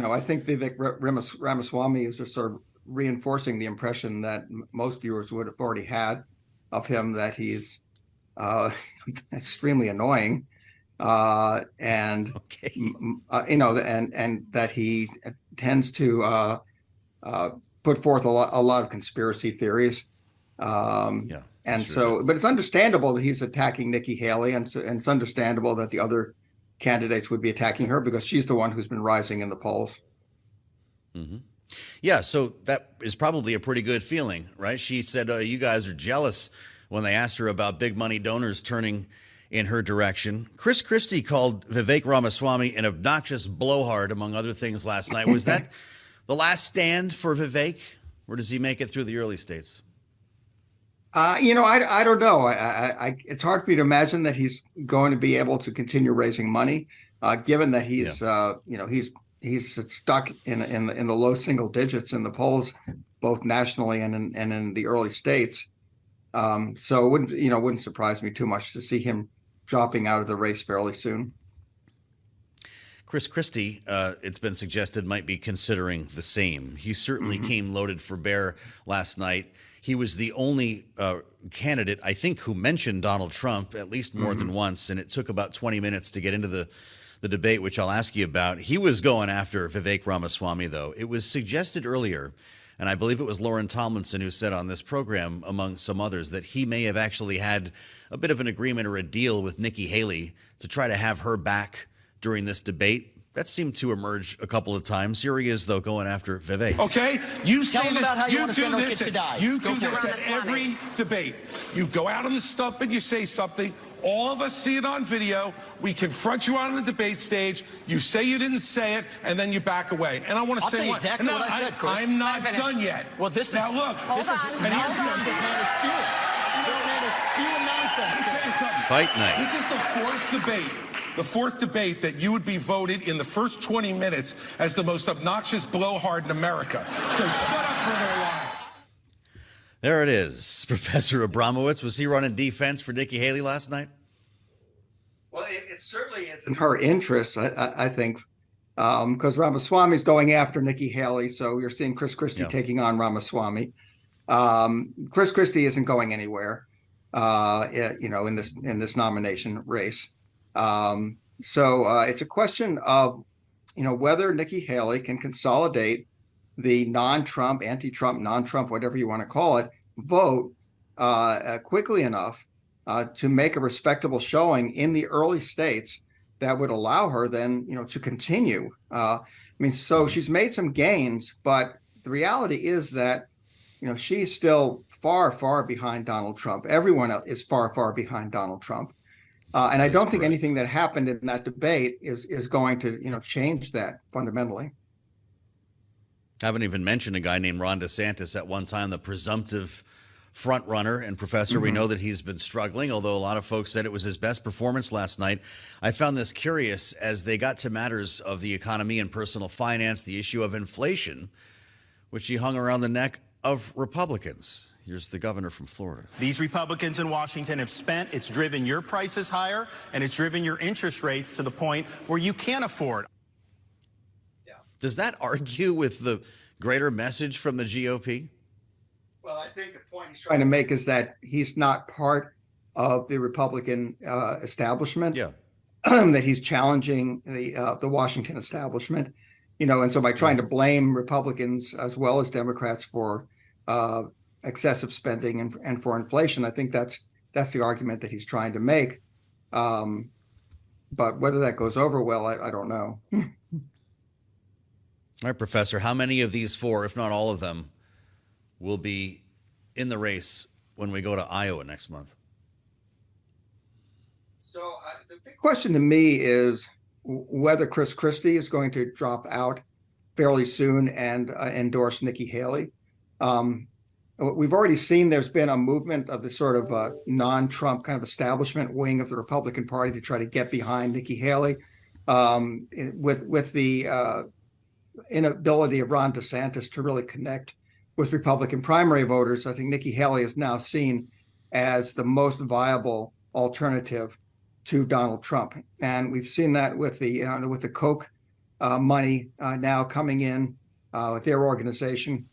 I think Vivek Ramaswamy is just sort of reinforcing the impression that most viewers would have already had of him, that he's extremely annoying, and Okay. and that he tends to put forth a lot of conspiracy theories. And so, but it's understandable that he's attacking Nikki Haley, and it's understandable that the other candidates would be attacking her because she's the one who's been rising in the polls. Mm-hmm. Yeah, so that is probably a pretty good feeling, right? She said you guys are jealous when they asked her about big money donors turning in her direction. Christie called Vivek Ramaswamy an obnoxious blowhard, among other things, last night. Was that the last stand for Vivek, or does he make it through the early states? I don't know. It's hard for me to imagine that he's going to be able to continue raising money, given that he's stuck in the low single digits in the polls, both nationally and in the early states. So it wouldn't surprise me too much to see him dropping out of the race fairly soon. Christie, it's been suggested, might be considering the same. He certainly came loaded for bear last night. He was the only candidate, I think, who mentioned Donald Trump at least more than once, and it took about 20 minutes to get into the debate, which I'll ask you about. He was going after Vivek Ramaswamy, though. It was suggested earlier, and I believe it was Lauren Tomlinson who said on this program, among some others, that he may have actually had a bit of an agreement or a deal with Nikki Haley to try to have her back during this debate. That seemed to emerge a couple of times. Here he is, though, going after Vivek. Okay, you say this. About how you do this. You do this at Ramaswamy. every debate. You go out on the stump and you say something. All of us see it on video. We confront you on the debate stage. You say you didn't say it, and then you back away. And I want to say exactly what I said, Chris. I'm not done yet. Well, this is now look. This is nonsense. This man is spewing. This man is spewing nonsense. Let me tell you something. Fight night. This is the fourth debate. The fourth debate that you would be voted in the first 20 minutes as the most obnoxious blowhard in America. So shut up for a little while. There it is. Professor Abramowitz, was he running defense for Nikki Haley last night? Well, it certainly is in her interest, I think, because Ramaswamy is going after Nikki Haley. So you're seeing Christie taking on Ramaswamy. Chris Christie isn't going anywhere, in this nomination race. So it's a question of, whether Nikki Haley can consolidate the non-Trump, anti-Trump, non-Trump, whatever you want to call it, vote quickly enough to make a respectable showing in the early states that would allow her then, to continue. So she's made some gains, but the reality is that, she's still far, far behind Donald Trump. Everyone else is far, far behind Donald Trump. And I don't think anything that happened in that debate is going to, change that fundamentally. I haven't even mentioned a guy named Ron DeSantis, at one time the presumptive front runner. And Professor, we know that he's been struggling, although a lot of folks said it was his best performance last night. I found this curious as they got to matters of the economy and personal finance, the issue of inflation, which he hung around the neck of Republicans. Here's the governor from Florida. These Republicans in Washington have spent. It's driven your prices higher, and it's driven your interest rates to the point where you can't afford. Yeah. Does that argue with the greater message from the GOP? Well, I think the point he's trying to make is that he's not part of the Republican establishment. Yeah. That he's challenging the Washington establishment, and so by trying to blame Republicans as well as Democrats for excessive spending and for inflation, I think that's the argument that he's trying to make. But whether that goes over well, I don't know. All right, Professor, how many of these four, if not all of them, will be in the race when we go to Iowa next month? So the big question to me is whether Chris Christie is going to drop out fairly soon and endorse Nikki Haley. We've already seen there's been a movement of the sort of non-Trump kind of establishment wing of the Republican Party to try to get behind Nikki Haley, with the inability of Ron DeSantis to really connect with Republican primary voters. I think Nikki Haley is now seen as the most viable alternative to Donald Trump, and we've seen that with the Koch money now coming in with their organization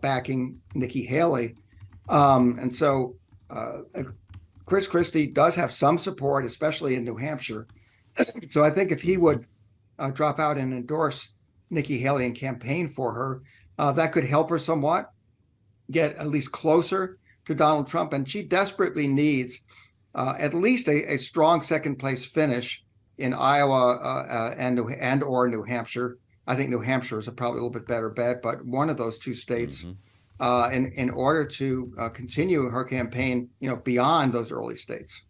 backing Nikki Haley. And so Chris Christie does have some support, especially in New Hampshire. So I think if he would drop out and endorse Nikki Haley and campaign for her, that could help her somewhat, get at least closer to Donald Trump. And she desperately needs at least a strong second place finish in Iowa and or New Hampshire. I think New Hampshire is probably a little bit better bet, but one of those two states in order to continue her campaign, beyond those early states.